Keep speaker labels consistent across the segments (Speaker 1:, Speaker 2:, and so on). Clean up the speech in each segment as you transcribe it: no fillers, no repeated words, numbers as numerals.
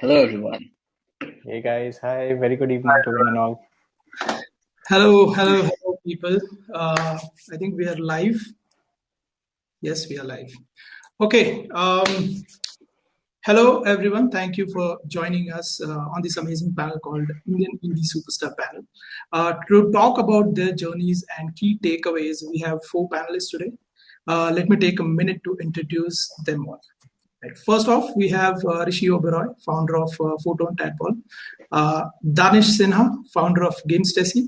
Speaker 1: Hello, everyone.
Speaker 2: Hey guys, hi, very good evening to one and all.
Speaker 3: Hello, people. I think we are live. Yes, we are live. Okay. Hello, everyone. Thank you for joining us on this amazing panel called Indian Indie Superstar Panel. To talk about their journeys and key takeaways, we have four panelists today. Let me take a minute to introduce them all. Right. First off, we have Rishi Oberoi, founder of Photon Tadpole, Danish Sinha, founder of GameStacy,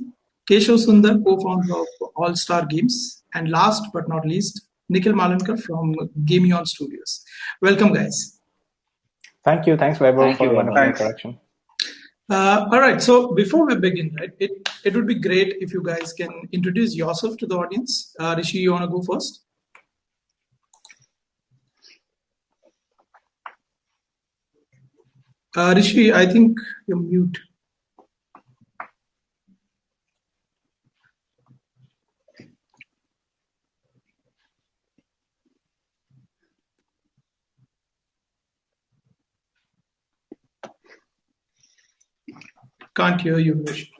Speaker 3: Keshav Sundar, co-founder of All Star Games, and last but not least, Nikhil Malankar from Gameon Studios. Welcome, guys.
Speaker 2: Thank you, thanks Vaibhav
Speaker 1: Thank
Speaker 2: for
Speaker 1: you,
Speaker 2: the
Speaker 1: Vaibhav.
Speaker 2: wonderful
Speaker 1: Thanks.
Speaker 2: introduction.
Speaker 3: All right, so before we begin, right, it would be great if you guys can introduce yourself to the audience. Rishi, you want to go first? Rishi, I think you're mute. Can't hear you, Rishi.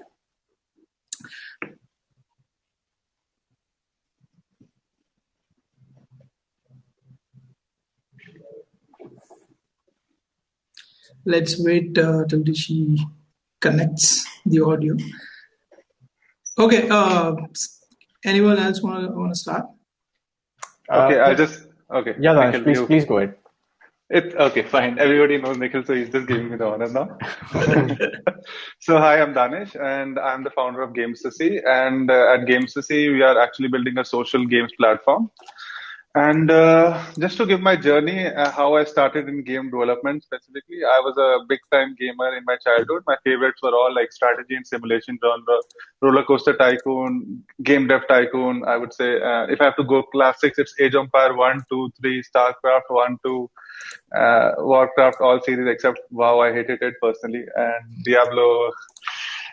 Speaker 3: Let's wait till Rishi connects the audio. Okay. Anyone else want to start?
Speaker 4: Okay, okay.
Speaker 2: Yeah, Danish,
Speaker 4: Nikhil,
Speaker 2: please go ahead.
Speaker 4: It's okay, fine. Everybody knows Nikhil, so he's just giving me the honor now. So hi, I'm Danish, and I'm the founder of GameStacy. And at GameStacy, we are actually building a social games platform. And just to give my journey, how I started in game development specifically, I was a big time gamer in my childhood. My favorites were all like strategy and simulation genre, Roller Coaster Tycoon, Game Dev Tycoon. I would say if I have to go classics, it's Age of Empire 1, 2, 3, StarCraft 1, 2, Warcraft, all series except WoW. I hated it personally, and Diablo.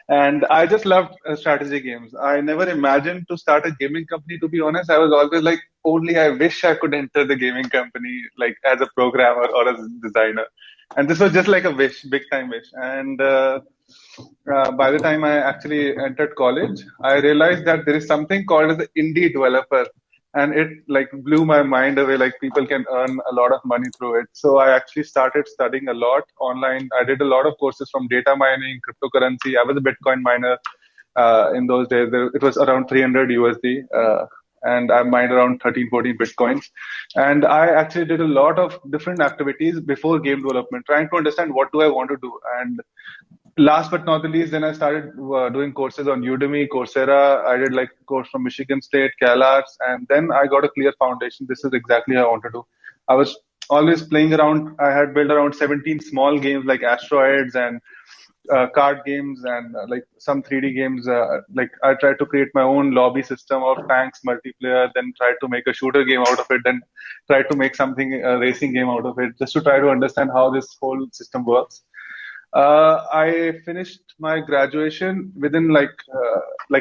Speaker 4: And I just loved strategy games. I never imagined to start a gaming company, to be honest. I was always like, only I wish I could enter the gaming company, like as a programmer or as a designer. And this was just like a wish, big time wish. And by the time I actually entered college, I realized that there is something called as an indie developer. And it like blew my mind away. Like people can earn a lot of money through it. So I actually started studying a lot online. I did a lot of courses from data mining, cryptocurrency. I was a Bitcoin miner in those days. It was around 300 USD. And I mined around 13, 14 Bitcoins. And I actually did a lot of different activities before game development, trying to understand what do I want to do. And last but not the least, then I started doing courses on Udemy, Coursera. I did like a course from Michigan State, CalArts, and then I got a clear foundation. This is exactly what I want to do. I was always playing around. I had built around 17 small games like asteroids and card games and like some 3D games. Like I tried to create my own lobby system of tanks multiplayer, then tried to make a shooter game out of it, then tried to make something a racing game out of it, just to try to understand how this whole system works. I finished my graduation within like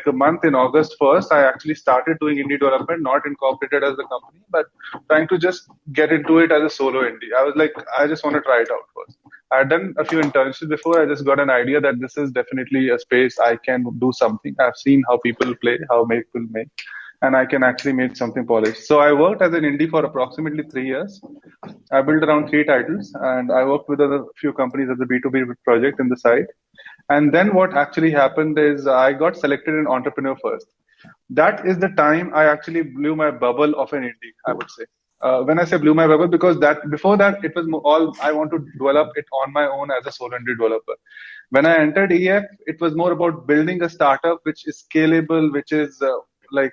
Speaker 4: a month in August 1st. I actually started doing indie development, not incorporated as a company, but trying to just get into it as a solo indie. I was like, I just want to try it out first. I had done a few internships before. I just got an idea that this is definitely a space I can do something. I've seen how people play, how people make, and I can actually make something polished. So I worked as an indie for approximately 3 years. I built around 3 titles, and I worked with a few companies as a B2B project in the site. And then what actually happened is I got selected in Entrepreneur First. That is the time I actually blew my bubble of an indie, I would say. When I say blew my bubble, because that before that it was all I want to develop it on my own as a solo indie developer. When I entered EF, it was more about building a startup which is scalable, which is like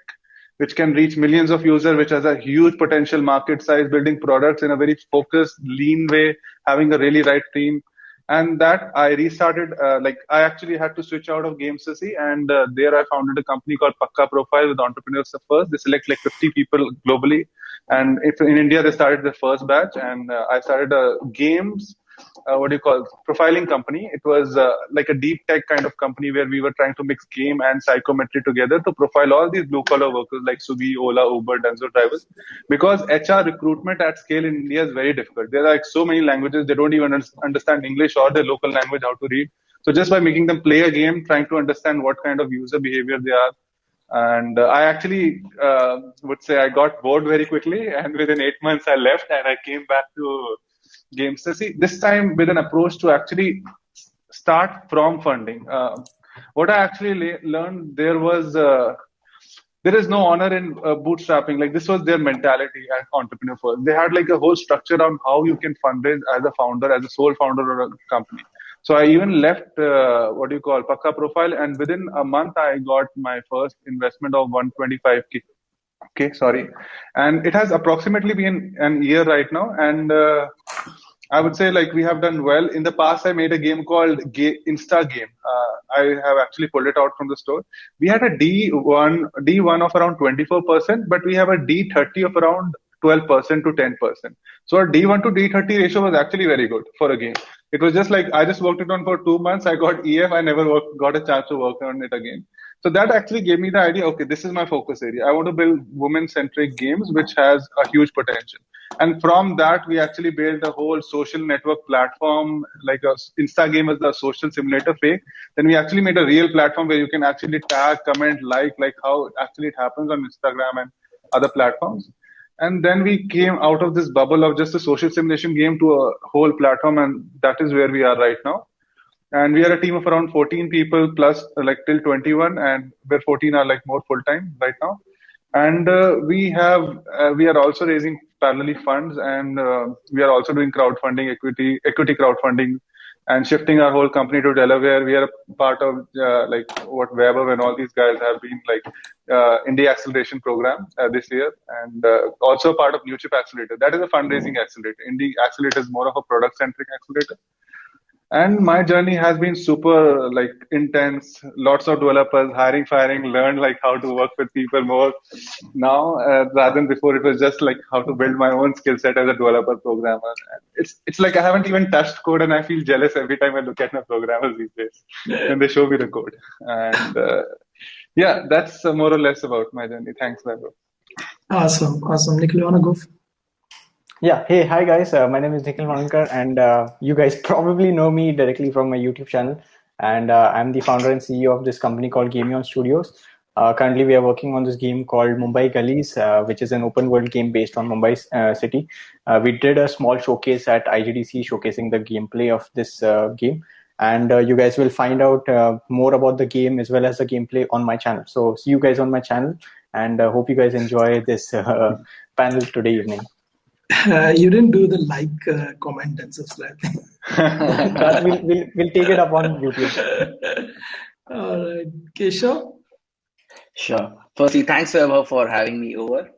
Speaker 4: which can reach millions of users, which has a huge potential market size, building products in a very focused, lean way, having a really right team. And that I restarted, like I actually had to switch out of GameStacy, and there I founded a company called Pakka Profile with entrepreneurs first. They select like 50 people globally. And if in India, they started the first batch, and I started games what do you call profiling company. It was like a deep tech kind of company where we were trying to mix game and psychometry together to profile all these blue collar workers like Swiggy, Ola, Uber, Denso drivers. Because HR recruitment at scale in India is very difficult. There are like so many languages, they don't even understand English or their local language how to read. So just by making them play a game, trying to understand what kind of user behavior they are, and I actually would say I got bored very quickly, and within 8 months I left and I came back to Games. So see, this time with an approach to actually start from funding. What I actually learned there was there is no honor in bootstrapping. Like this was their mentality as entrepreneur first. They had like a whole structure on how you can fundraise as a founder, as a sole founder of a company. So I even left what do you call Pakka Profile, and within a month I got my first investment of 125K. Okay, sorry, and it has approximately been an year right now, and I would say like we have done well. In the past, I made a game called Insta Game. I have actually pulled it out from the store. We had a D1 of around 24%, but we have a D30 of around 12% to 10%. So our D1 to D30 ratio was actually very good for a game. It was just like I just worked it on for 2 months. I got EF. I never got a chance to work on it again. So that actually gave me the idea. Okay, this is my focus area. I want to build women-centric games, which has a huge potential. And from that, we actually built a whole social network platform, like a Insta game as the social simulator fake. Then we actually made a real platform where you can actually tag, comment, like how actually it happens on Instagram and other platforms. And then we came out of this bubble of just a social simulation game to a whole platform, and that is where we are right now. And we are a team of around 14 people plus like till 21, and where 14 are like more full time right now. And we are also raising parallelly funds, and we are also doing crowdfunding, equity crowdfunding, and shifting our whole company to Delaware. We are a part of like what Weber and all these guys have been like Indie Acceleration program this year, and also part of New Chip Accelerator. That is a fundraising accelerator. Indie Accelerator is more of a product centric accelerator. And my journey has been super like intense. Lots of developers, hiring, firing, learned like how to work with people more now rather than before. It was just like how to build my own skill set as a developer programmer. And it's like I haven't even touched code, and I feel jealous every time I look at my programmers these days when they show me the code. And yeah, that's more or less about my journey. Thanks, Vaibhav.
Speaker 3: Awesome. Nikhil, you wanna go?
Speaker 2: Yeah. Hey, hi guys. My name is Nikhil Mankar, and you guys probably know me directly from my YouTube channel. And I'm the founder and CEO of this company called Game Studios. Currently, we are working on this game called Mumbai Gullies, which is an open world game based on Mumbai city. We did a small showcase at IGDC showcasing the gameplay of this game. And you guys will find out more about the game as well as the gameplay on my channel. So see you guys on my channel, and hope you guys enjoy this panel today evening.
Speaker 3: You didn't do the comment, and subscribe.
Speaker 2: That we'll take it up on YouTube.
Speaker 3: All right, Keshav.
Speaker 1: Sure. Firstly, thanks, Vaibhav, for having me over.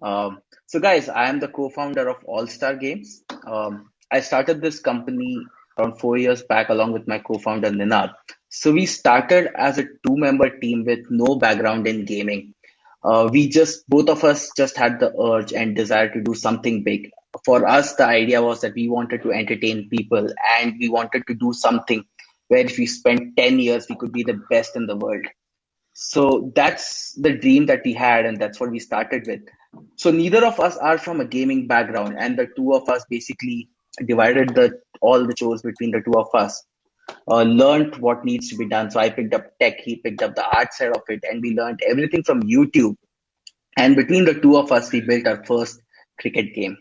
Speaker 1: So, guys, I am the co-founder of All Star Games. I started this company around 4 years back along with my co-founder Ninad. So we started as a two-member team with no background in gaming. Both of us just had the urge and desire to do something big. For us, the idea was that we wanted to entertain people, and we wanted to do something where if we spent 10 years, we could be the best in the world. So that's the dream that we had, and that's what we started with. So neither of us are from a gaming background, and the two of us basically divided all the chores between the two of us. Learned what needs to be done. So I picked up tech, he picked up the art side of it, and we learned everything from YouTube. And between the two of us, we built our first cricket game.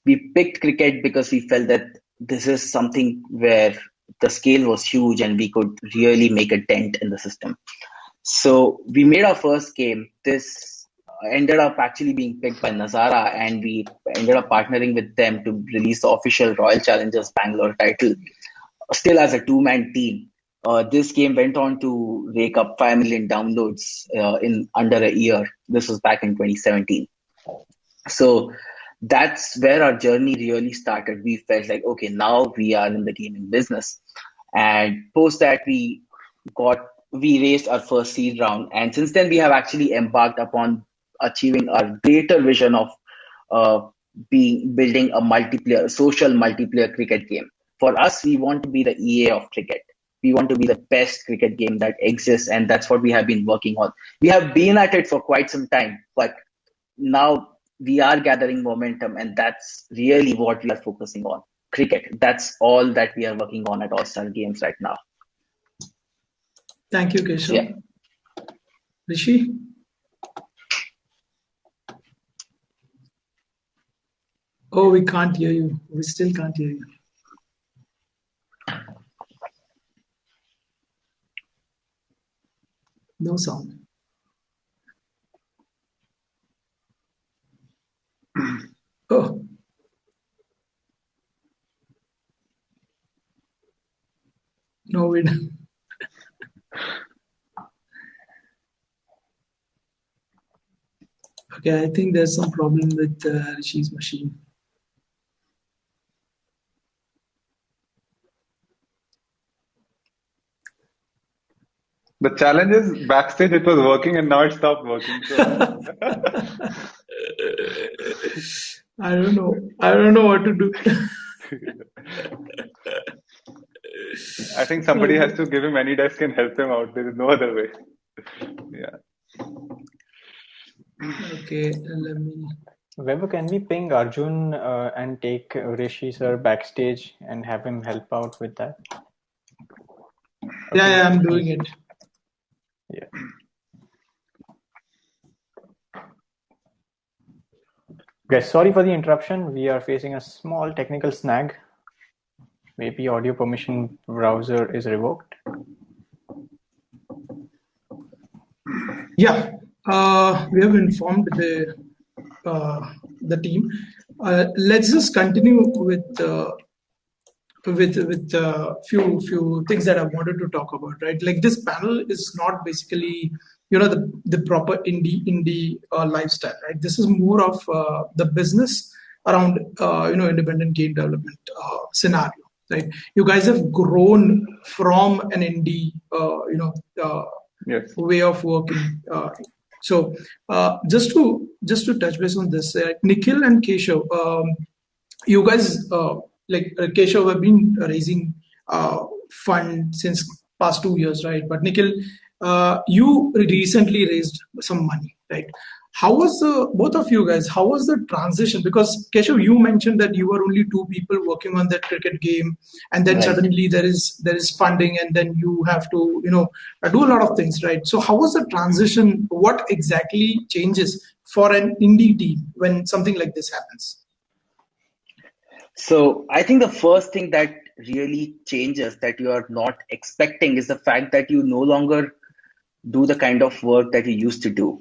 Speaker 1: We picked cricket because we felt that this is something where the scale was huge and we could really make a dent in the system. So we made our first game. This ended up actually being picked by Nazara, and we ended up partnering with them to release the official Royal Challengers Bangalore title. Still as a two-man team. This game went on to rake up 5 million downloads in under a year. This was back in 2017. So that's where our journey really started. We felt like, okay, now we are in the gaming business. And post that, we raised our first seed round. And since then, we have actually embarked upon achieving our greater vision of building a social multiplayer cricket game. For us, we want to be the EA of cricket. We want to be the best cricket game that exists, and that's what we have been working on. We have been at it for quite some time, but now we are gathering momentum, and that's really what we are focusing on. Cricket. That's all that we are working on at All Star Games right now.
Speaker 3: Thank you, Keshav.
Speaker 1: Yeah.
Speaker 3: Rishi? Oh, we can't hear you. We still can't hear you. No sound. Oh. No, we don't. Okay, I think there's some problem with Rishi's machine.
Speaker 4: The challenge is backstage it was working and now it stopped working. So
Speaker 3: I don't know. I don't know what to do.
Speaker 4: I think somebody has to give him any desk and help him out. There is no other way. Yeah.
Speaker 3: Okay, let me.
Speaker 2: Weber, can we ping Arjun and take Rishi sir backstage and have him help out with that?
Speaker 3: Okay. Yeah, I'm doing it.
Speaker 2: Yeah. Guys, sorry for the interruption. We are facing a small technical snag. Maybe audio permission browser is revoked.
Speaker 3: Yeah, we have informed the team. Let's just continue with few things that I wanted to talk about. Right, like this panel is not basically the proper indie lifestyle. Right, this is more of the business around independent game development scenario. Right, you guys have grown from an indie
Speaker 4: Yes.
Speaker 3: way of working. So just to touch base on this, Nikhil and Keshav, you guys like Keshav have been raising fund since past 2 years, right? But Nikhil, you recently raised some money, right? How was both of you guys? How was the transition? Because Keshav, you mentioned that you were only 2 people working on that cricket game, and then
Speaker 1: Right.
Speaker 3: suddenly there is funding, and then you have to do a lot of things, right? So how was the transition? What exactly changes for an indie team when something like this happens?
Speaker 1: So I think the first thing that really changes that you are not expecting is the fact that you no longer do the kind of work that you used to do.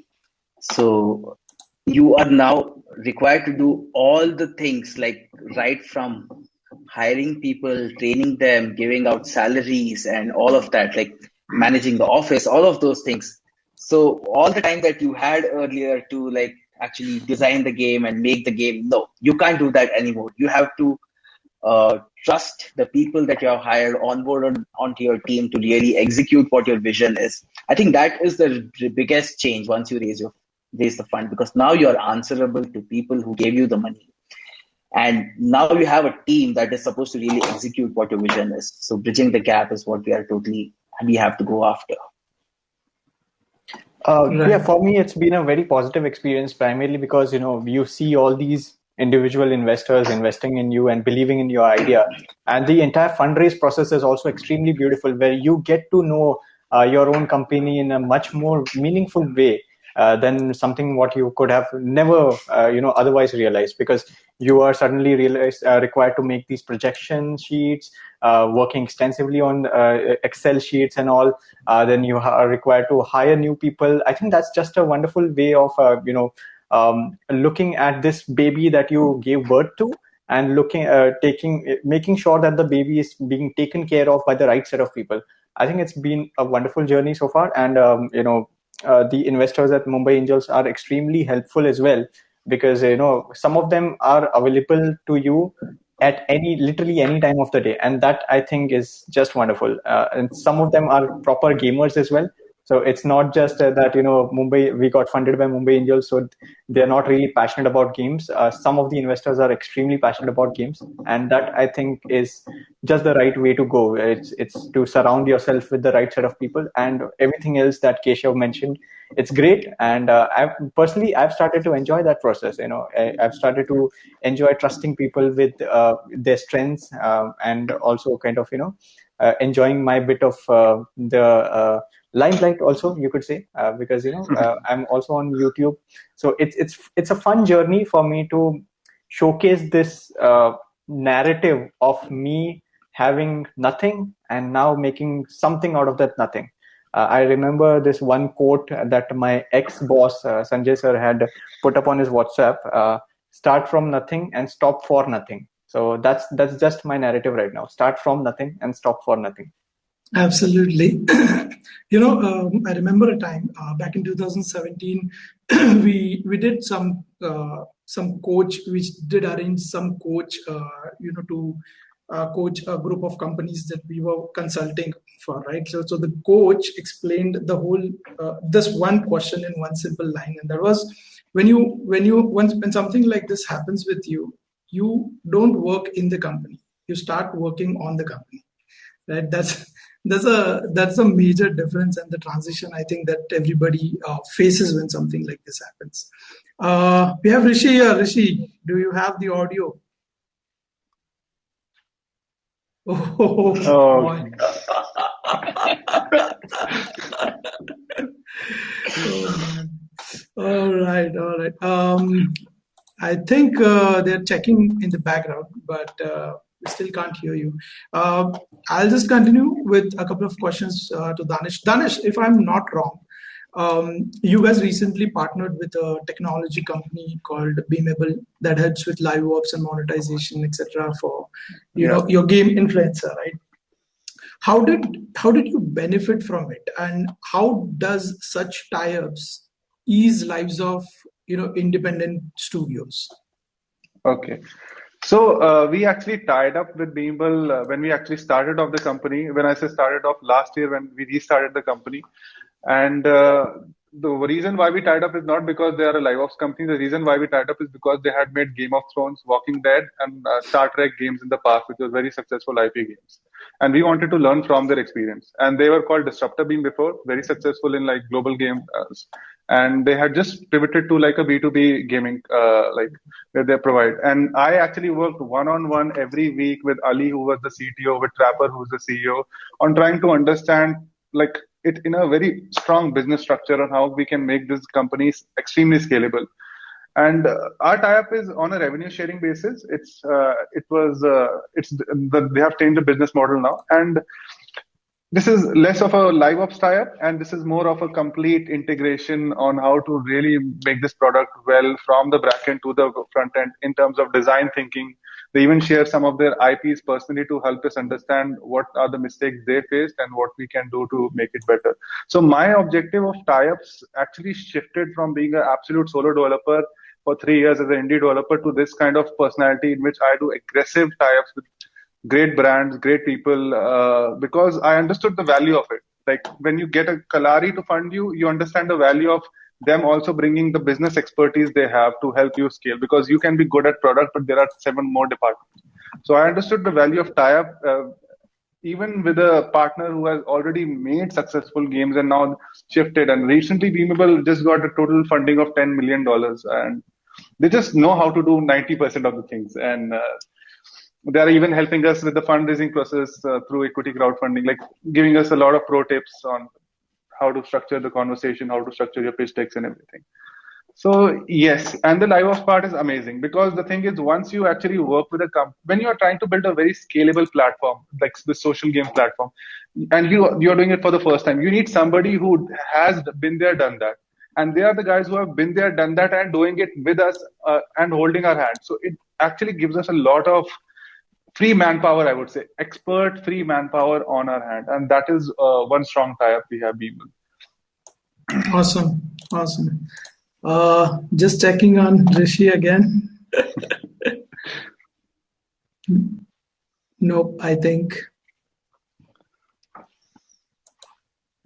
Speaker 1: So you are now required to do all the things, like right from hiring people, training them, giving out salaries and all of that, like managing the office, all of those things. So all the time that you had earlier to like actually design the game and make the game, no, you can't do that anymore. You have to trust the people that you have hired onto your team to really execute what your vision is. I think that is the biggest change once you raise the fund, because now you are answerable to people who gave you the money, and now you have a team that is supposed to really execute what your vision is. So bridging the gap is what we have to go after.
Speaker 2: Yeah, for me, it's been a very positive experience, primarily because, you see all these individual investors investing in you and believing in your idea. And the entire fundraise process is also extremely beautiful, where you get to know your own company in a much more meaningful way than something what you could have never, otherwise realized, because you are suddenly required to make these projection sheets, working extensively on Excel sheets and all. Then you are required to hire new people. I think that's just a wonderful way of, looking at this baby that you gave birth to, and making sure that the baby is being taken care of by the right set of people. I think it's been a wonderful journey so far, and the investors at Mumbai Angels are extremely helpful as well, because some of them are available to you at literally any time of the day, and that I think is just wonderful. And some of them are proper gamers as well, So it's not just that Mumbai, we got funded by Mumbai Angels, so they're not really passionate about games. Some of the investors are extremely passionate about games, and that I think is just the right way to go. It's to surround yourself with the right set of people, and everything else that Keshav mentioned, it's great. And I've started to enjoy that process. I've started to enjoy trusting people with their strengths, and also kind of enjoying my bit of the limelight also, you could say, because I'm also on YouTube. So it's a fun journey for me to showcase this narrative of me having nothing and now making something out of that nothing. I remember this one quote that my ex-boss, Sanjay sir, had put up on his WhatsApp: start from nothing and stop for nothing. So that's just my narrative right now: start from nothing and stop for nothing.
Speaker 3: Absolutely. I remember a time back in 2017, we did some coach, which did arrange some coach, to coach a group of companies that we were consulting for, right? So the coach explained the whole this one question in one simple line, and that was, when something like this happens with you, you don't work in the company, you start working on the company, right? That's a major difference, and the transition I think that everybody faces when something like this happens. We have Rishi here. Rishi, do you have the audio? Oh, boy. Oh man. All right. I think they're checking in the background, but we still can't hear you. I'll just continue with a couple of questions to Danish. Danish, if I'm not wrong, you guys recently partnered with a technology company called Beamable that helps with live ops and monetization, etc. for your game influencer, right? How did you benefit from it, and how does such tie-ups ease lives of independent studios?
Speaker 4: Okay. So we actually tied up with Beamble when we actually started off the company. When I say started off last year, when we restarted the company, and the reason why we tied up is not because they are a live ops company. The reason why we tied up is because they had made Game of Thrones, Walking Dead, and Star Trek games in the past, which was very successful IP games. And we wanted to learn from their experience. And they were called Disruptor Beam before, very successful in like global games. And they had just pivoted to like a B2B gaming, like where they provide. And I actually worked one-on-one every week with Ali, who was the CTO, with Trapper, who's the CEO, on trying to understand like it in a very strong business structure on how we can make this company extremely scalable. And our tie-up is on a revenue sharing basis. They have changed the business model now, and this is less of a live ops tie-up, and this is more of a complete integration on how to really make this product well from the back end to the front end in terms of design thinking. They even share some of their IPs personally to help us understand what are the mistakes they faced and what we can do to make it better. So my objective of tie-ups actually shifted from being an absolute solo developer for 3 years as an indie developer to this kind of personality in which I do aggressive tie-ups with great brands, great people, because I understood the value of it. Like when you get a Kalari to fund you, you understand the value of them also bringing the business expertise they have to help you scale, because you can be good at product, but there are 7 more departments. So I understood the value of tie-up, even with a partner who has already made successful games and now shifted. And recently, Beamable just got a total funding of $10 million, and they just know how to do 90% of the things. And they are even helping us with the fundraising process through equity crowdfunding, like giving us a lot of pro tips on how to structure the conversation, how to structure your pitch decks and everything. So yes, and the live ops part is amazing, because the thing is, once you actually work with a company, when you are trying to build a very scalable platform, like the social game platform, and you're doing it for the first time, you need somebody who has been there, done that. And they are the guys who have been there, done that, and doing it with us and holding our hand. So it actually gives us a lot of free manpower, I would say, expert free manpower on our hand. And that is one strong tie-up we have been.
Speaker 3: Awesome. Just checking on Rishi again. Nope, I think.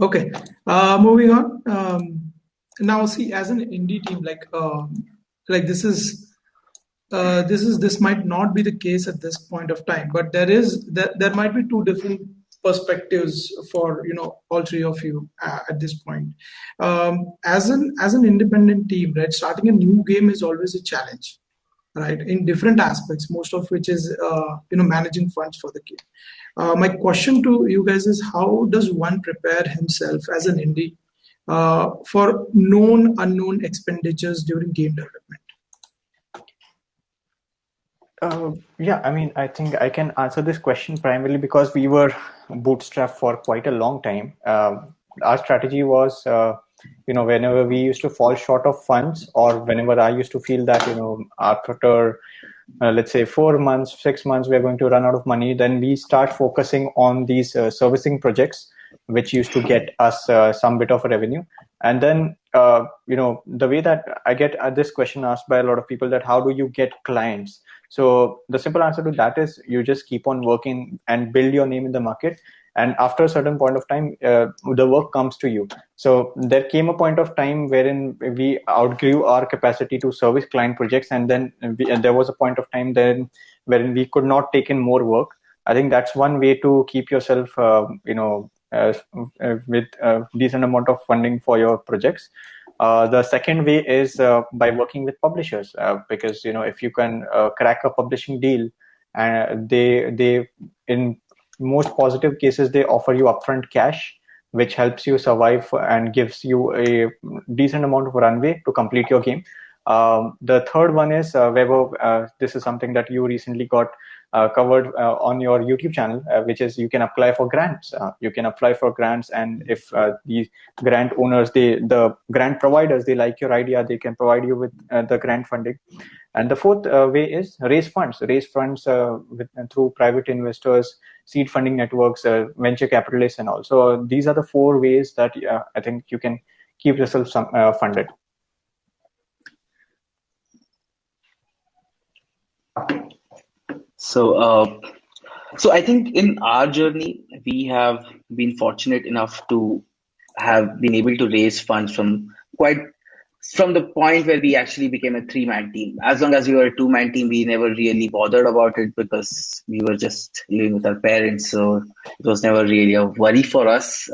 Speaker 3: Okay, moving on. Now, see, as an indie team, like this might not be the case at this point of time, but there might be two different perspectives for all three of you at this point. As an independent team, right? Starting a new game is always a challenge, right? In different aspects, most of which is managing funds for the game. My question to you guys is, how does one prepare himself as an indie for known unknown expenditures during game development?
Speaker 2: Yeah, I mean, I think I can answer this question primarily because we were bootstrapped for quite a long time. Our strategy was, whenever we used to fall short of funds, or whenever I used to feel that, after, let's say 4 months, 6 months, we're going to run out of money, then we start focusing on these servicing projects, which used to get us some bit of a revenue. And then, the way that I get this question asked by a lot of people, that how do you get clients? So the simple answer to that is, you just keep on working and build your name in the market. And after a certain point of time, the work comes to you. So there came a point of time wherein we outgrew our capacity to service client projects. And then there was a point of time then wherein we could not take in more work. I think that's one way to keep yourself, with a decent amount of funding for your projects. The second way is by working with publishers, because if you can crack a publishing deal, they in most positive cases they offer you upfront cash, which helps you survive and gives you a decent amount of runway to complete your game. The third one is Weber. This is something that you recently got covered on your YouTube channel, which is you can apply for grants. You can apply for grants, and if the grant owners, the grant providers, they like your idea, they can provide you with the grant funding. And the fourth way is raise funds. Raise funds through private investors, seed funding networks, venture capitalists, and all. So these are the four ways that I think you can keep yourself funded.
Speaker 1: So I think in our journey, we have been fortunate enough to have been able to raise funds from the point where we actually became a three-man team. As long as we were a two-man team, we never really bothered about it because we were just living with our parents. So it was never really a worry for us.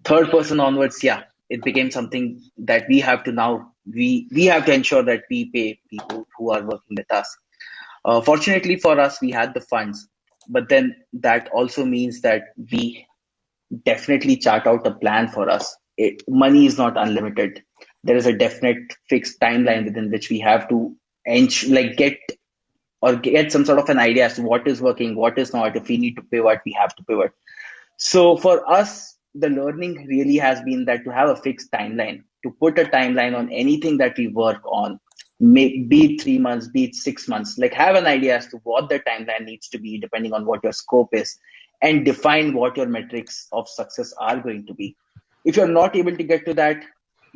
Speaker 1: Third person onwards, yeah, it became something that we have to now, we have to ensure that we pay people who are working with us. Fortunately for us, we had the funds, but then that also means that we definitely chart out a plan for us. Money is not unlimited. There is a definite fixed timeline within which we have to get some sort of an idea as to what is working, what is not. If we need to pivot, we have to pivot. So for us, the learning really has been that to have a fixed timeline, to put a timeline on anything that we work on, be it 3 months, be it 6 months, like have an idea as to what the timeline needs to be depending on what your scope is, and define what your metrics of success are going to be. If you're not able to get to that,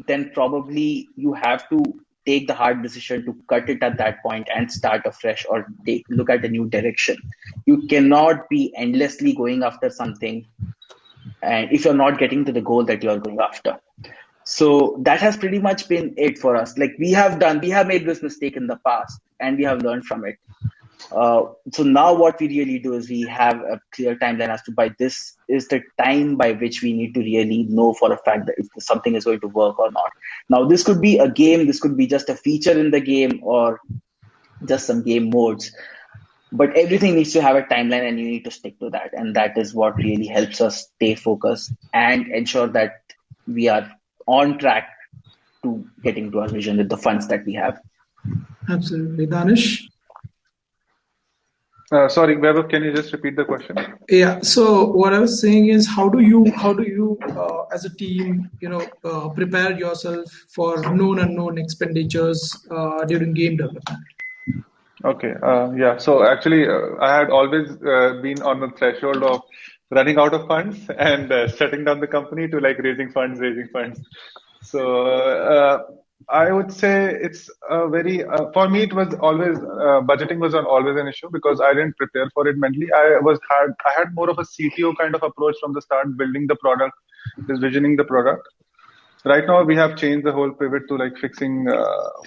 Speaker 1: then probably you have to take the hard decision to cut it at that point and start afresh, or look at a new direction. You cannot be endlessly going after something and if you're not getting to the goal that you're going after. So that has pretty much been it for us. Like we have made this mistake in the past and we have learned from it. So now what we really do is we have a clear timeline as to by this is the time by which we need to really know for a fact that if something is going to work or not. Now this could be a game, this could be just a feature in the game or just some game modes. But everything needs to have a timeline and you need to stick to that. And that is what really helps us stay focused and ensure that we are on track to getting to our vision with the funds that we have.
Speaker 3: Absolutely. Danish?
Speaker 4: Sorry, Weber, can you just repeat the question?
Speaker 3: Yeah. So what I was saying is, how do you as a team, prepare yourself for known unknown expenditures during game development?
Speaker 4: Okay. Yeah. So actually, I had always been on the threshold of running out of funds and shutting down the company to like raising funds, raising funds. So I would say it's a very for me it was always budgeting was always an issue because I didn't prepare for it mentally. I had more of a CTO kind of approach from the start, building the product, is visioning the product. Right now, we have changed the whole pivot to like fixing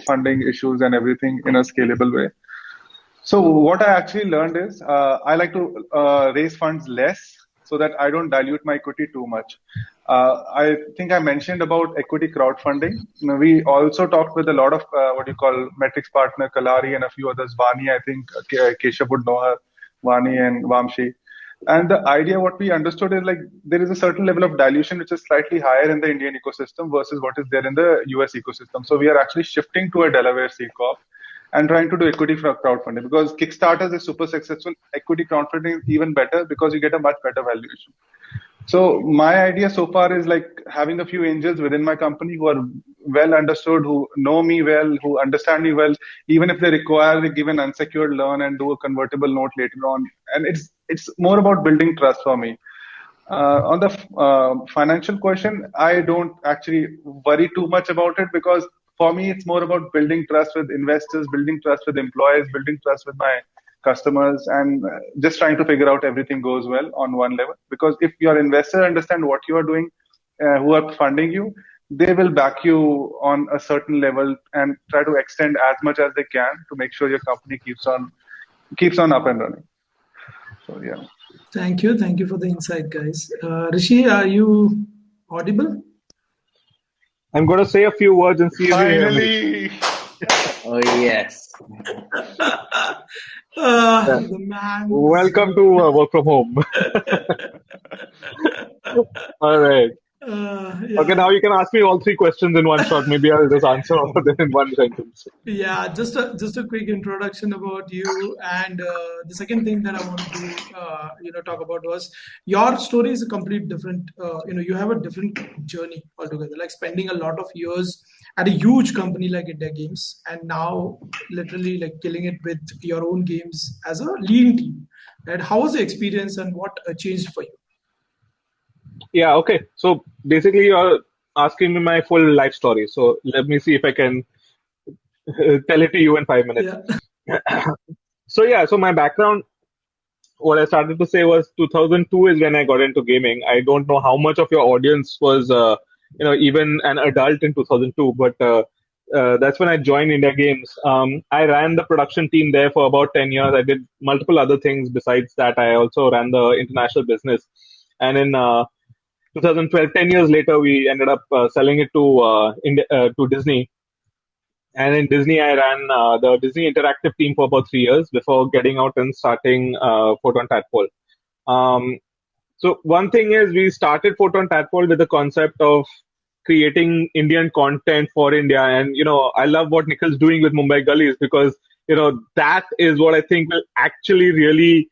Speaker 4: funding issues and everything in a scalable way. So what I actually learned is I like to raise funds less so that I don't dilute my equity too much. I think I mentioned about equity crowdfunding. We also talked with a lot of what you call metrics partner, Kalari, and a few others. Vani, I think Keshav would know her, Vani and Vamshi. And the idea, what we understood is like there is a certain level of dilution which is slightly higher in the Indian ecosystem versus what is there in the US ecosystem. So we are actually shifting to a Delaware C Corp and trying to do equity for crowdfunding because Kickstarter is super successful. Equity crowdfunding is even better because you get a much better valuation. So my idea so far is like having a few angels within my company who are well understood, who know me well, who understand me well, even if they require they give an unsecured loan and do a convertible note later on. And it's more about building trust for me. On the financial question, I don't actually worry too much about it because for me, it's more about building trust with investors, building trust with employees, building trust with my customers, and just trying to figure out everything goes well on one level. Because if your investors understand what you are doing, who are funding you, they will back you on a certain level and try to extend as much as they can to make sure your company keeps on up and running. So yeah.
Speaker 3: Thank you for the insight, guys. Rishi, are you audible?
Speaker 5: I'm going to say a few words and see if you hear me.
Speaker 4: Finally.
Speaker 1: Oh, yes.
Speaker 3: The man.
Speaker 5: Welcome to work from home. All right.
Speaker 3: Yeah.
Speaker 5: Okay, now you can ask me all three questions in one shot. Maybe I'll just answer all of them in one sentence.
Speaker 3: Yeah, just a quick introduction about you, and the second thing that I wanted to talk about was your story is a complete different. You have a different journey altogether, like spending a lot of years at a huge company like India Games, and now literally like killing it with your own games as a leading team. And how was the experience, and what changed for you?
Speaker 5: Yeah, okay. So basically, you're asking me my full life story. So let me see if I can tell it to you in 5 minutes.
Speaker 3: Yeah.
Speaker 5: So my background, what I started to say was 2002 is when I got into gaming. I don't know how much of your audience was, even an adult in 2002, but that's when I joined India Games. I ran the production team there for about 10 years. I did multiple other things besides that. I also ran the international business. And in 2012, 10 years later, we ended up selling it to Disney. And in Disney, I ran the Disney Interactive team for about 3 years before getting out and starting Photon Tadpole. So one thing is we started Photon Tadpole with the concept of creating Indian content for India. And, I love what Nikhil's doing with Mumbai Gullies because, that is what I think will actually really,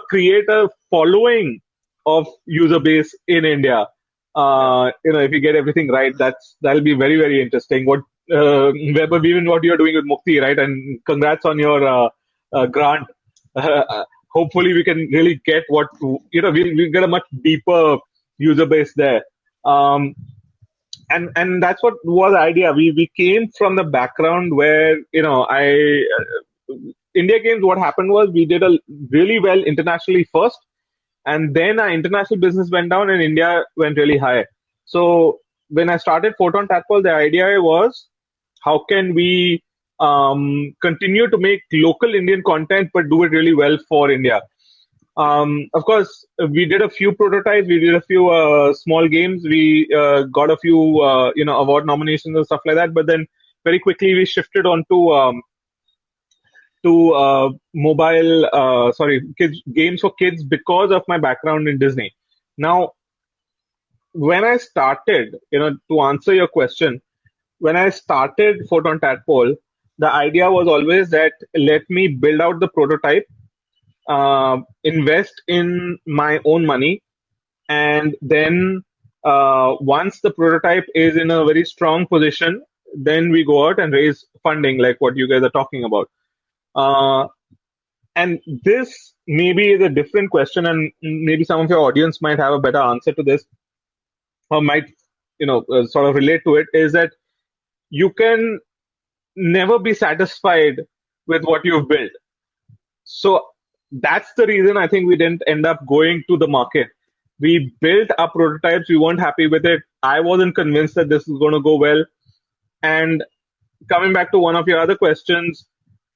Speaker 5: create a following of user base in India. If you get everything right, that'll be very, very interesting. What even what you're doing with Mukti, right? And congrats on your grant. Hopefully, we can really get we'll get a much deeper user base there. And that's what was the idea. We came from the background where India Games. What happened was we did a really well internationally first, and then our international business went down and India went really high. So when I started Photon Tadpole, the idea was how can we continue to make local Indian content but do it really well for India. Of course, we did a few prototypes, we did a few small games, we got a few award nominations and stuff like that. But then very quickly we shifted on to games for kids because of my background in Disney. Now, when I started, to answer your question, when I started Photon Tadpole, the idea was always that let me build out the prototype, invest in my own money, and then once the prototype is in a very strong position, then we go out and raise funding like what you guys are talking about. And this maybe is a different question, and maybe some of your audience might have a better answer to this, or might sort of relate to it, is that you can never be satisfied with what you've built. So that's the reason I think we didn't end up going to the market. We built our prototypes. We weren't happy with it. I wasn't convinced that this is going to go well. And coming back to one of your other questions,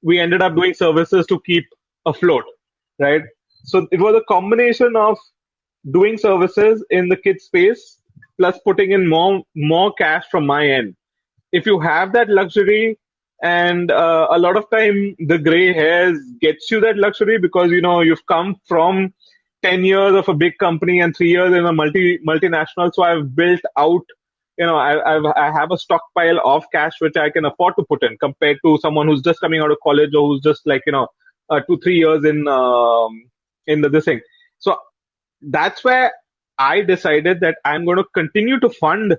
Speaker 5: we ended up doing services to keep afloat, right? So it was a combination of doing services in the kid space plus putting in more cash from my end. If you have that luxury, and a lot of time the gray hairs gets you that luxury because you've come from 10 years of a big company and 3 years in a multinational. So I've built out, I have a stockpile of cash which I can afford to put in compared to someone who's just coming out of college or who's just like 2-3 years in this thing. So that's where I decided that I'm going to continue to fund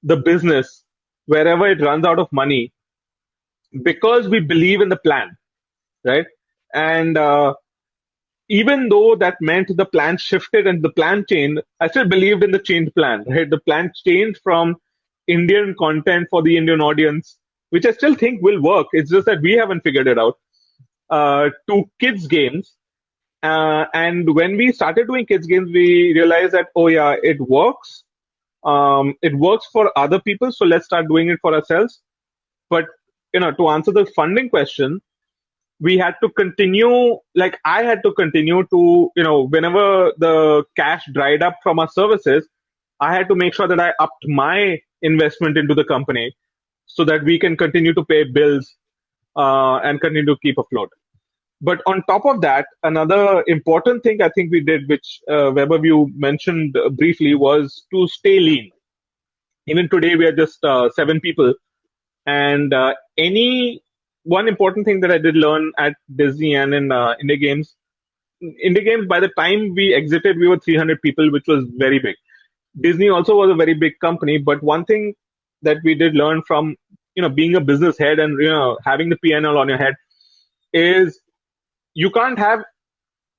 Speaker 5: the business wherever it runs out of money because we believe in the plan, right? And even though that meant the plan shifted and the plan changed, I still believed in the changed plan, right? The plan changed from Indian content for the Indian audience, which I still think will work. It's just that we haven't figured it out, to kids games. And when we started doing kids games, we realized that, oh yeah, it works. It works for other people, so let's start doing it for ourselves. But to answer the funding question, we had to continue, like I had to continue to, whenever the cash dried up from our services, I had to make sure that I upped my investment into the company so that we can continue to pay bills and continue to keep afloat. But on top of that, another important thing I think we did, which Weber, you mentioned briefly, was to stay lean. Even today, we are just 7 people. And one important thing that I did learn at Disney and in Indie Games, by the time we exited, we were 300 people, which was very big. Disney also was a very big company, but one thing that we did learn from being a business head and having the P&L on your head is you can't have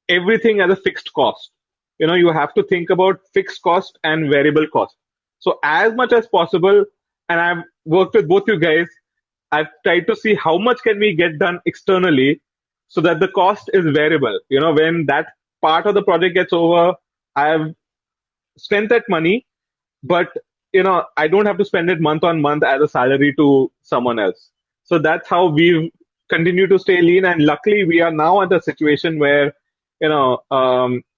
Speaker 5: everything as a fixed cost. You have to think about fixed cost and variable cost. So as much as possible, and I've worked with both you guys, I've tried to see how much can we get done externally so that the cost is variable. When that part of the project gets over, I've spent that money, but I don't have to spend it month on month as a salary to someone else. So that's how we've continued to stay lean. And luckily, we are now at a situation where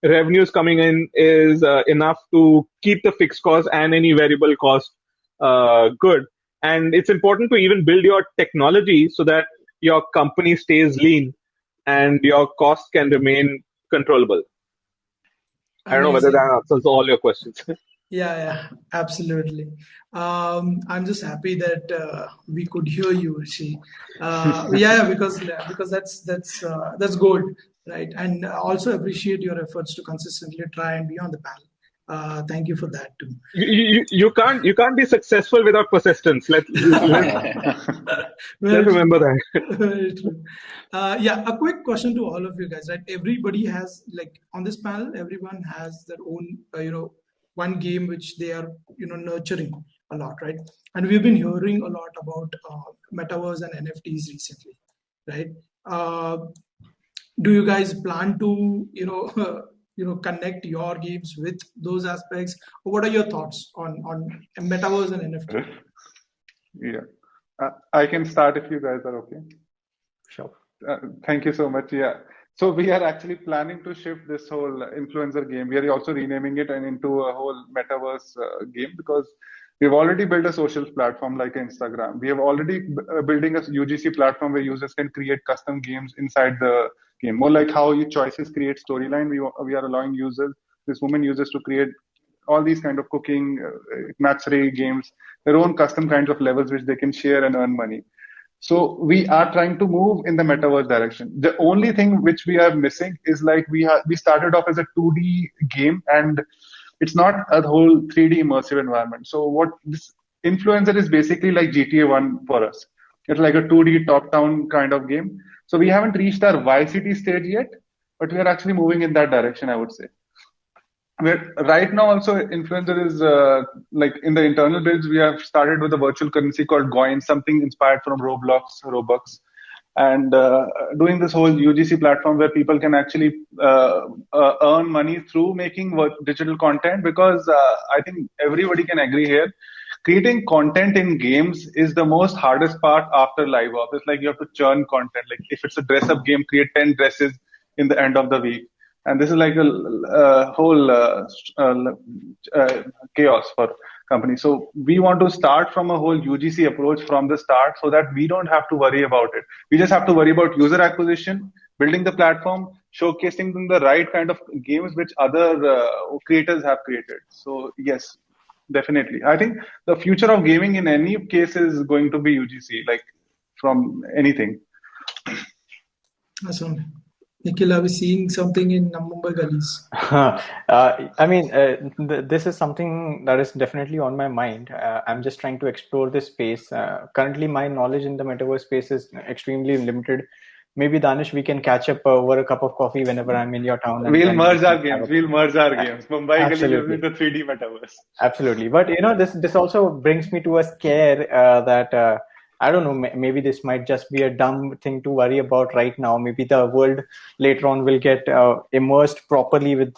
Speaker 5: revenues coming in is enough to keep the fixed cost and any variable cost good. And it's important to even build your technology so that your company stays lean and your costs can remain controllable. I don't know whether that answers all your questions.
Speaker 3: Yeah, absolutely. I'm just happy that we could hear you, Rishi. Because that's good, right? And also appreciate your efforts to consistently try and be on the panel. Thank you for that too.
Speaker 5: You can't be successful without persistence. Let's remember that.
Speaker 3: Very true. A quick question to all of you guys, right? Everybody has, like, on this panel, everyone has their own, one game which they are, nurturing a lot, right? And we've been hearing a lot about metaverse and NFTs recently, right? Do you guys plan to, connect your games with those aspects? Or what are your thoughts on metaverse and NFT?
Speaker 4: Yeah, I can start if you guys are okay.
Speaker 2: Sure.
Speaker 4: Thank you so much. Yeah. So we are actually planning to shift this whole influencer game. We are also renaming it and into a whole metaverse game because we've already built a social platform like Instagram. We have already building a UGC platform where users can create custom games inside the game. More like how your choices create storyline. We are allowing this woman users to create all these kind of cooking, match-3 games, their own custom kinds of levels which they can share and earn money. So we are trying to move in the metaverse direction. The only thing which we are missing is like we started off as a 2D game and it's not a whole 3D immersive environment. So what this influencer is basically like GTA 1 for us. It's like a 2D top-down kind of game. So we haven't reached our Vice City stage yet, but we are actually moving in that direction, I would say. Right now also influencer is like in the internal builds we have started with a virtual currency called Coin, something inspired from Robux, and doing this whole UGC platform where people can actually earn money through making digital content. Because I think everybody can agree here, creating content in games is the most hardest part after live ops. It's like you have to churn content. Like if it's a dress up game, create 10 dresses in the end of the week. And this is like a whole chaos for companies. So we want to start from a whole UGC approach from the start, so that we don't have to worry about it. We just have to worry about user acquisition, building the platform, showcasing them the right kind of games which other creators have created. So yes, definitely. I think the future of gaming in any case is going to be UGC, like from anything.
Speaker 3: Awesome. Nikhil, are we seeing something in Mumbai gullies?
Speaker 2: I mean, this is something that is definitely on my mind. I'm just trying to explore this space. Currently, my knowledge in the metaverse space is extremely limited. Maybe Danish, we can catch up over a cup of coffee whenever I'm in your town. And
Speaker 4: We'll merge our games. Mumbai
Speaker 2: Absolutely.
Speaker 4: Gully with the 3D metaverse.
Speaker 2: Absolutely. But this also brings me to a scare that I don't know. Maybe this might just be a dumb thing to worry about right now. Maybe the world later on will get immersed properly with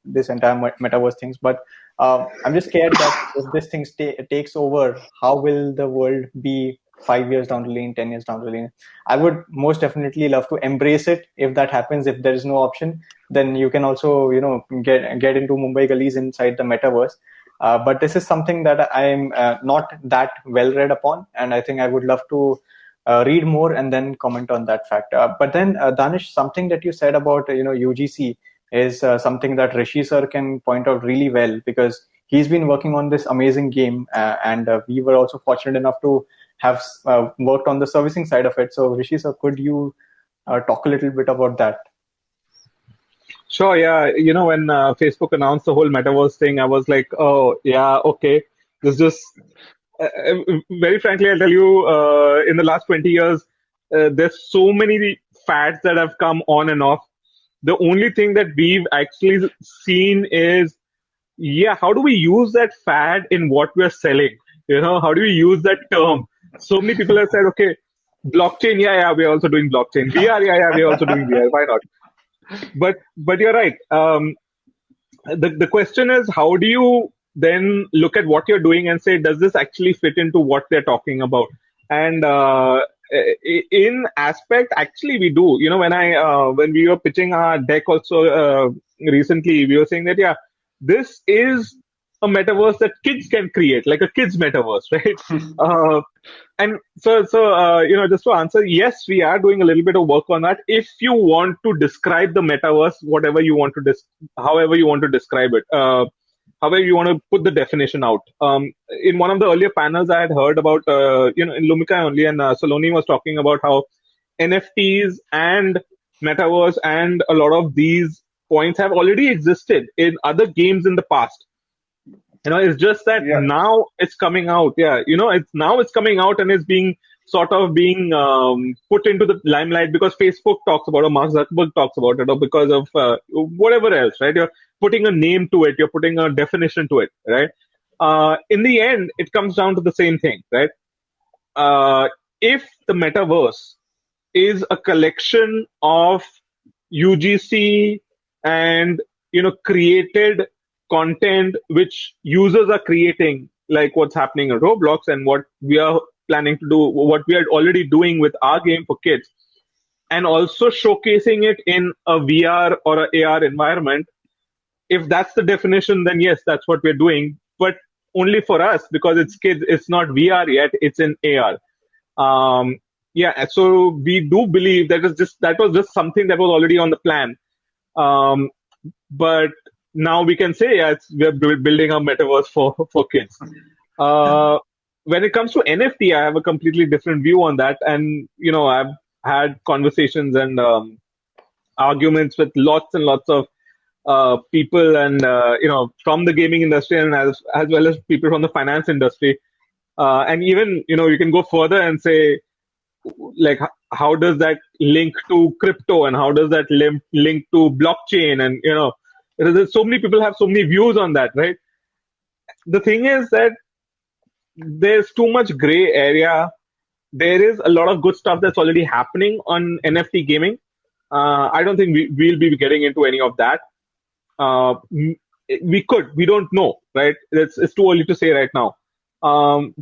Speaker 2: this entire metaverse things. But I'm just scared that if this thing takes over, how will the world be 5 years down the lane, 10 years down the lane? I would most definitely love to embrace it if that happens. If there is no option, then you can also get into Mumbai gullies inside the metaverse. But this is something that I'm not that well read upon, and I think I would love to read more and then comment on that fact. But then, Danish, something that you said about UGC is something that Rishi sir can point out really well, because he's been working on this amazing game, and we were also fortunate enough to have worked on the servicing side of it. So, Rishi sir, could you talk a little bit about that?
Speaker 5: Sure, yeah. When Facebook announced the whole metaverse thing, I was like, oh, yeah, okay. This just, very frankly, I'll tell you, in the last 20 years, there's so many fads that have come on and off. The only thing that we've actually seen is, yeah, how do we use that fad in what we're selling? How do we use that term? So many people have said, okay, blockchain, yeah, we're also doing blockchain. VR, yeah, we're also doing VR. Why not? But you're right. The question is, how do you then look at what you're doing and say, does this actually fit into what they're talking about? And in aspect, actually, we do. When we were pitching our deck also recently, we were saying that, yeah, this is a metaverse that kids can create, like a kids metaverse, right? And so just to answer, yes, we are doing a little bit of work on that. If you want to describe the metaverse, however you want to describe it, however you want to put the definition out. In one of the earlier panels, I had heard about, in Lumika only, and Saloni was talking about how NFTs and metaverse and a lot of these points have already existed in other games in the past. It's just that now it's coming out. Yeah, it's coming out and it's being put into the limelight because Facebook talks about it, or Mark Zuckerberg talks about it, or because of whatever else, right? You're putting a name to it, you're putting a definition to it, right? In the end, it comes down to the same thing, right? If the metaverse is a collection of UGC and created content which users are creating, like what's happening in Roblox and what we are planning to do, what we are already doing with our game for kids, and also showcasing it in a VR or a AR environment. If that's the definition, then yes, that's what we're doing, but only for us, because it's kids. It's not VR yet, it's in AR. So we do believe that was just something that was already on the plan. But now we can say, we're building a metaverse for kids. When it comes to NFT, I have a completely different view on that. And, I've had conversations and arguments with lots and lots of people and, from the gaming industry and as well as people from the finance industry. And even, you can go further and say, like, how does that link to crypto and how does that link to blockchain? And, there's so many people have so many views on that, right? The thing is that there's too much gray area there is a lot of good stuff that's already happening on NFT gaming. I don't think we'll be getting into any of that. Uh, we don't know, right? It's too early to say right now.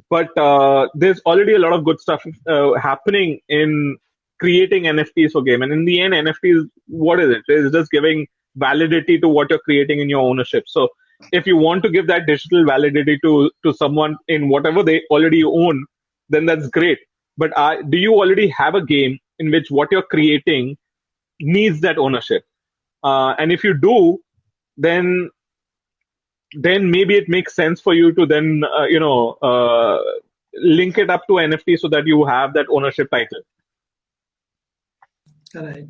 Speaker 5: But there's already a lot of good stuff happening in creating NFTs for game. And in the end, NFTs, what is it? It's just giving validity to what you're creating in your ownership. So if you want to give that digital validity to someone in whatever they already own, then that's great. But do you already have a game in which what you're creating needs that ownership? And if you do, then maybe it makes sense for you to then link it up to NFT so that you have that ownership title.
Speaker 3: Right.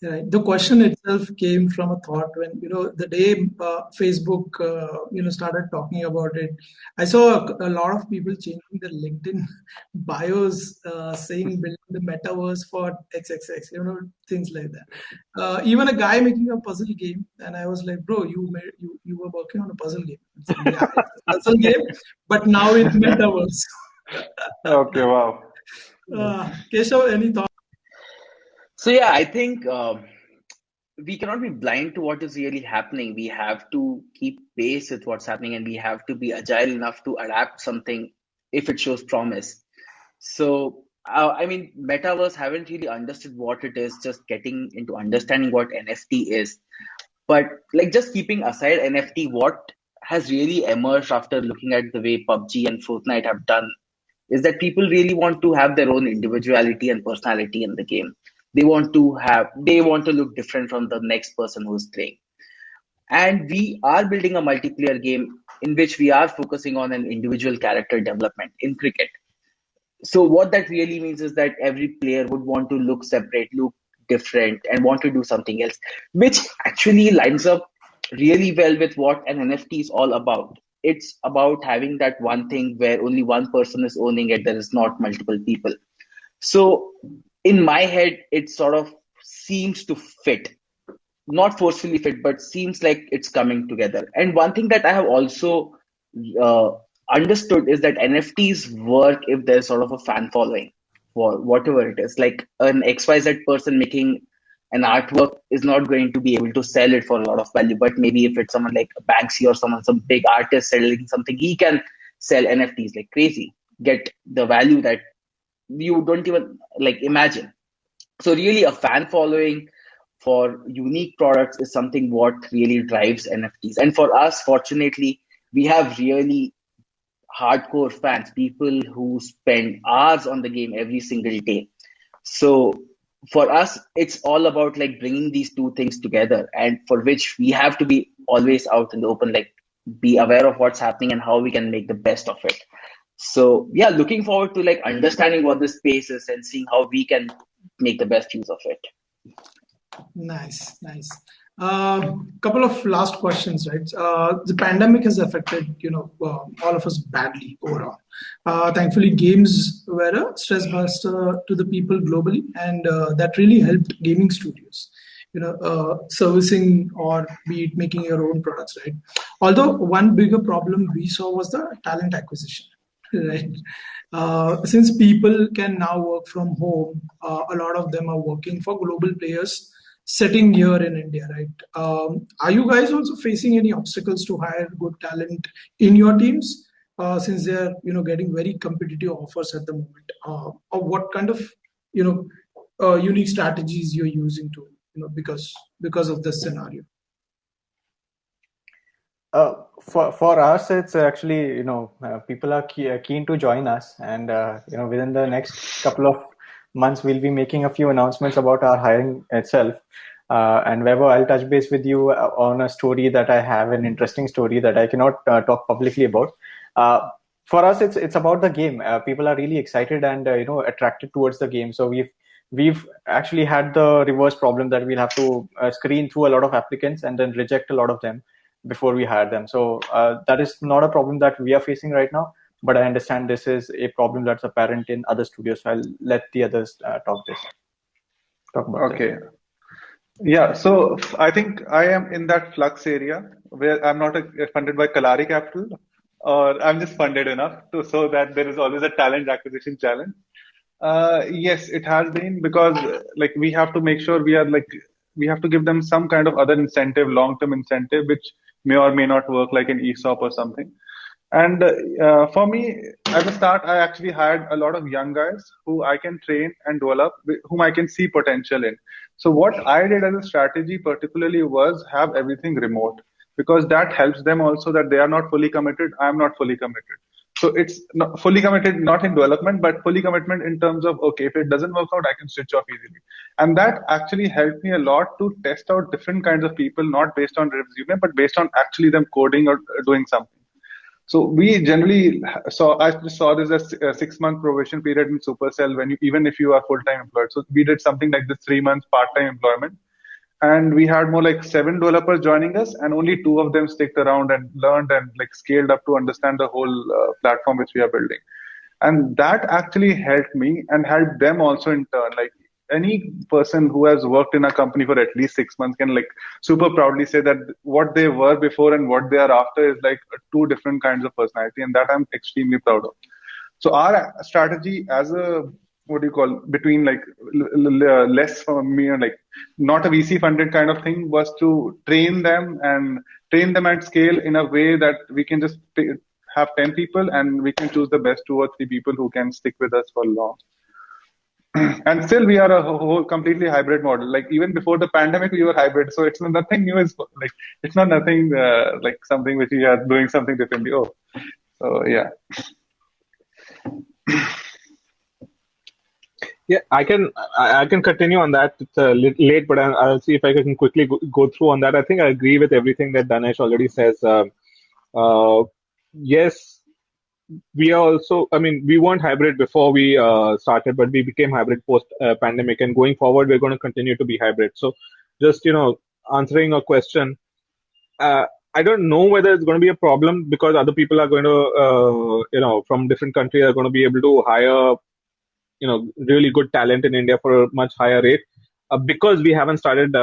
Speaker 3: Right. The question itself came from a thought when, the day Facebook, started talking about it. I saw a lot of people changing their LinkedIn bios, saying building the metaverse for XXX, things like that. Even a guy making a puzzle game, and I was like, bro, you were working on a puzzle game. Said, yeah, it's a puzzle game, but now in metaverse.
Speaker 4: Okay, wow.
Speaker 3: Keshav, any thoughts?
Speaker 1: So yeah, I think we cannot be blind to what is really happening. We have to keep pace with what's happening, and we have to be agile enough to adapt something if it shows promise. So I mean, metaverse haven't really understood what it is, just getting into understanding what NFT is. But like just keeping aside NFT, what has really emerged after looking at the way PUBG and Fortnite have done is that people really want to have their own individuality and personality in the game. They want to look different from the next person who's playing. And we are building a multiplayer game in which we are focusing on an individual character development in cricket. So what that really means is that every player would want to look separate, look different, and want to do something else, which actually lines up really well with what an NFT is all about. It's about having that one thing where only one person is owning it, there is not multiple people. So in my head, it sort of seems to fit, not forcefully fit, but seems like it's coming together. And one thing that I have also uh, understood is that NFTs work if there's sort of a fan following for whatever it is. Like an XYZ person making an artwork is not going to be able to sell it for a lot of value, but maybe if it's someone like Banksy or someone, some big artist selling something, he can sell NFTs like crazy, get the value that you don't even like imagine. So really a fan following for unique products is something what really drives NFTs. And for us, fortunately, we have really hardcore fans, people who spend hours on the game every single day. So for us, it's all about like bringing these two things together, and for which we have to be always out in the open, like be aware of what's happening and how we can make the best of it. So yeah, looking forward to like understanding what this space is and seeing how we can make the best use of it.
Speaker 3: Nice, nice. Couple of last questions, right? The pandemic has affected, all of us badly overall. Thankfully, games were a stress buster to the people globally, and that really helped gaming studios, servicing or be it making your own products, right? Although one bigger problem we saw was the talent acquisition, right? Since people can now work from home, a lot of them are working for global players sitting here in India, right? Are you guys also facing any obstacles to hire good talent in your teams, since they're getting very competitive offers at the moment? Or what kind of unique strategies you're using to because of this scenario?
Speaker 2: For us, it's actually people are keen to join us, and within the next couple of months we'll be making a few announcements about our hiring itself. And Weber, I'll touch base with you on a story that I have, an interesting story that I cannot talk publicly about. For us, it's about the game. People are really excited and attracted towards the game. So we've actually had the reverse problem that we'll have to screen through a lot of applicants and then reject a lot of them before we hire them. So that is not a problem that we are facing right now, but I understand this is a problem that's apparent in other studios. So I'll let the others talk about
Speaker 4: Okay. Yeah, so I think I am in that flux area where I'm not funded by Kalari Capital, or I'm just funded enough so that there is always a talent acquisition challenge. Yes, it has been because like we have to make sure we have to give them some kind of other incentive, long-term incentive, which may or may not work, like an ESOP or something. And for me, at the start, I actually hired a lot of young guys who I can train and develop, whom I can see potential in. So what I did as a strategy, particularly, was have everything remote because that helps them also that they are not fully committed. I am not fully committed. So it's not fully committed, not in development, but fully commitment in terms of, okay, if it doesn't work out, I can switch off easily. And that actually helped me a lot to test out different kinds of people, not based on resume, but based on actually them coding or doing something. So we generally saw, I just saw this as a 6 month probation period in Supercell when you, even if you are full-time employed. So we did something like this 3 months part-time employment. And we had more like 7 developers joining us, and only two of them sticked around and learned and like scaled up to understand the whole platform which we are building. And that actually helped me and helped them also in turn. Like any person who has worked in a company for at least 6 months can like super proudly say that what they were before and what they are after is like two different kinds of personality, and that I'm extremely proud of. So our strategy as a what do you call between like less from me and like not a VC funded kind of thing was to train them at scale in a way that we can just have 10 people and we can choose the best 2 or 3 people who can stick with us for long. And still we are a whole completely hybrid model. Like even before the pandemic, we were hybrid. So it's nothing new. Is like it's not nothing like something which we are doing something differently. Oh, so yeah.
Speaker 5: Yeah, I can continue on that. It's a little late, but I'll see if I can quickly go through on that. I think I agree with everything that Danesh already says. Yes, we are also. I mean, we weren't hybrid before we started, but we became hybrid post pandemic, and going forward, we're going to continue to be hybrid. So, just answering a question. I don't know whether it's going to be a problem because other people are going to, from different countries are going to be able to hire really good talent in India for a much higher rate because we haven't started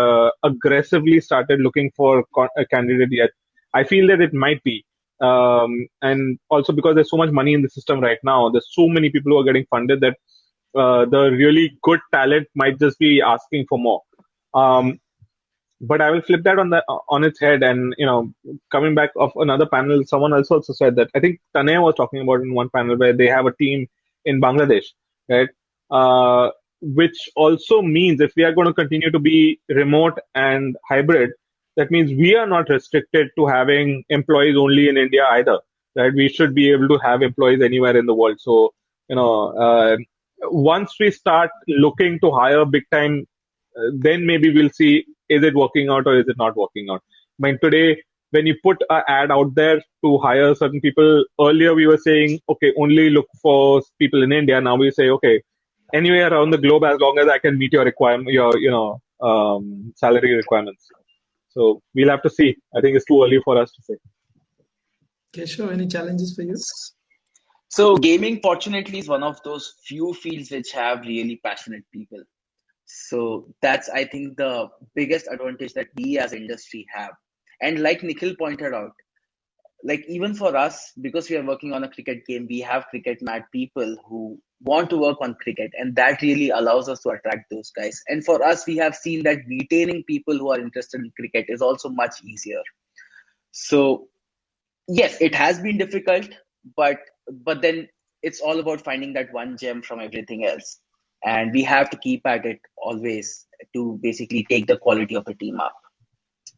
Speaker 5: aggressively started looking for a candidate yet. I feel that it might be, and also because there's so much money in the system right now, there's so many people who are getting funded that the really good talent might just be asking for more. But I will flip that on its head, and coming back of another panel, someone else also said that I think Tanay was talking about in one panel where they have a team in Bangladesh, right? Which also means if we are going to continue to be remote and hybrid, that means we are not restricted to having employees only in India either, right? We should be able to have employees anywhere in the world. So, once we start looking to hire big time, then maybe we'll see is it working out or is it not working out. I mean, today, when you put an ad out there to hire certain people, earlier we were saying, okay, only look for people in India. Now we say, okay, anywhere around the globe as long as I can meet your requirement, salary requirements. So we'll have to see. I think it's too early for us to say.
Speaker 3: Okay, sure. Any challenges for you?
Speaker 1: So gaming, fortunately, is one of those few fields which have really passionate people. So that's, I think, the biggest advantage that we as industry have. And like Nikhil pointed out, like even for us, because we are working on a cricket game, we have cricket mad people who want to work on cricket, and that really allows us to attract those guys. And for us, we have seen that retaining people who are interested in cricket is also much easier. So yes, it has been difficult, but then it's all about finding that one gem from everything else. And we have to keep at it always to basically take the quality of the team up.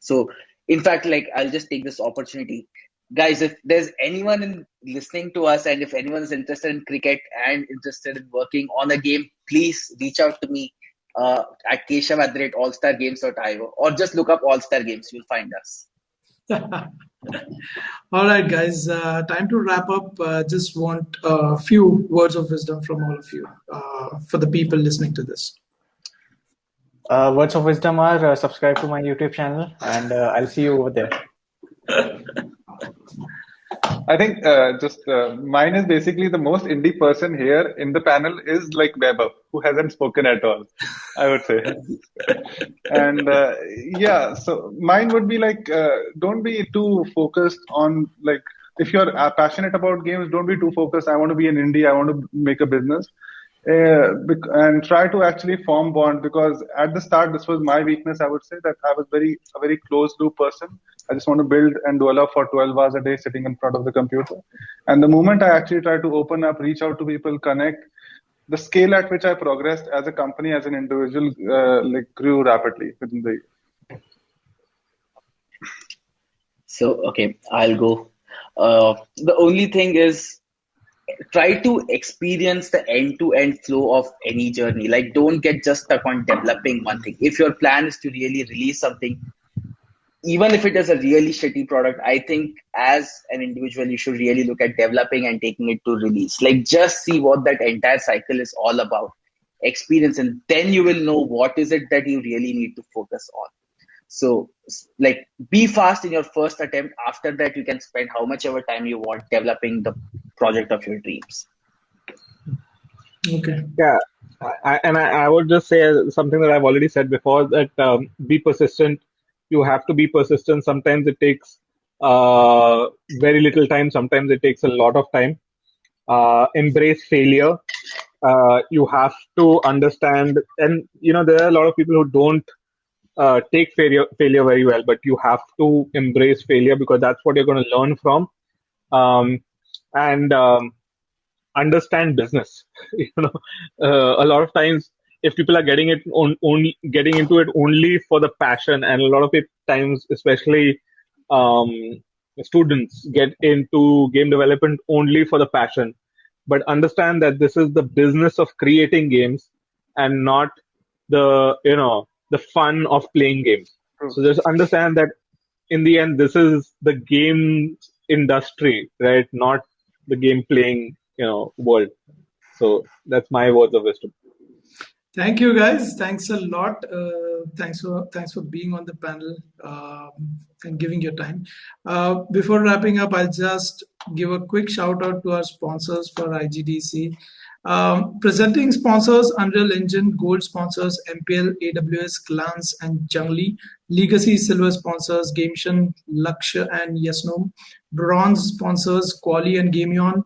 Speaker 1: So, in fact, like I'll just take this opportunity. Guys, if there's anyone listening to us and if anyone is interested in cricket and interested in working on a game, please reach out to me at keshav@allstargames.io or just look up All Star Games. You'll find us.
Speaker 3: All right, guys, time to wrap up. Just want a few words of wisdom from all of you for the people listening to this.
Speaker 2: Words of wisdom are subscribe to my YouTube channel, and I'll see you over there.
Speaker 4: I think mine is basically the most indie person here in the panel is like Weber, who hasn't spoken at all, I would say. And yeah, so mine would be like, don't be too focused on like, if you're passionate about games, don't be too focused. I want to be an indie. I want to make a business. and try to actually form bond, because at the start this was my weakness. I would say that I was a very closed loop person. I just want to build and develop for 12 hours a day sitting in front of the computer. And the moment I actually try to open up, reach out to people, connect, the scale at which I progressed as a company, as an individual, grew rapidly within the year.
Speaker 1: So, okay, I'll go. The only thing is, try to experience the end-to-end flow of any journey. Like, don't get just stuck on developing one thing. If your plan is to really release something, even if it is a really shitty product, I think as an individual, you should really look at developing and taking it to release. Like, just see what that entire cycle is all about, experience, and then you will know what is it that you really need to focus on. So, like, be fast in your first attempt. After that, you can spend how much ever time you want developing the project of your dreams.
Speaker 3: Okay.
Speaker 5: Yeah, I would just say something that I've already said before, that be persistent. You have to be persistent. Sometimes it takes very little time. Sometimes it takes a lot of time. Embrace failure. You have to understand, and there are a lot of people who don't take failure very well, but you have to embrace failure, because that's what you're going to learn from. And understand business. A lot of times, if people are getting into it only for the passion, and a lot of times, especially students, get into game development only for the passion, but understand that this is the business of creating games and not the fun of playing games. So just understand that in the end, this is the game industry, right? Not the game playing world. So that's my words of wisdom.
Speaker 3: Thank you, guys. Thanks a lot. Thanks for being on the panel and giving your time. Before wrapping up, I'll just give a quick shout out to our sponsors for IGDC. Presenting sponsors: Unreal Engine. Gold sponsors: MPL, AWS, Glance, and Jungly. Legacy silver sponsors: Gameshan, Lakshya, and Yesnom. Bronze sponsors: Quali and Gameon.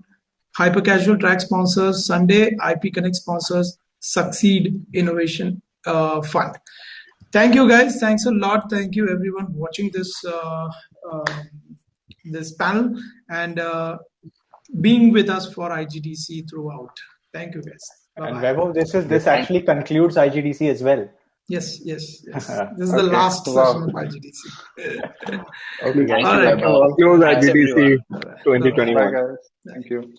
Speaker 3: Hyper Casual Track sponsors: Sunday. IP Connect sponsors: Succeed Innovation Fund. Thank you, guys. Thanks a lot. Thank you, everyone, watching this this panel and being with us for IGDC throughout. Thank you, guys. Bye-bye.
Speaker 2: And Vaibhav, this actually concludes IGDC as well.
Speaker 3: Yes. This is the last session of IGDC.
Speaker 2: Okay,
Speaker 1: Thank
Speaker 3: All
Speaker 1: you,
Speaker 3: right.
Speaker 1: Vaibhav.
Speaker 5: Close
Speaker 1: Thanks,
Speaker 5: IGDC
Speaker 1: everyone.
Speaker 5: 2021.
Speaker 4: Bye, guys. Thank you.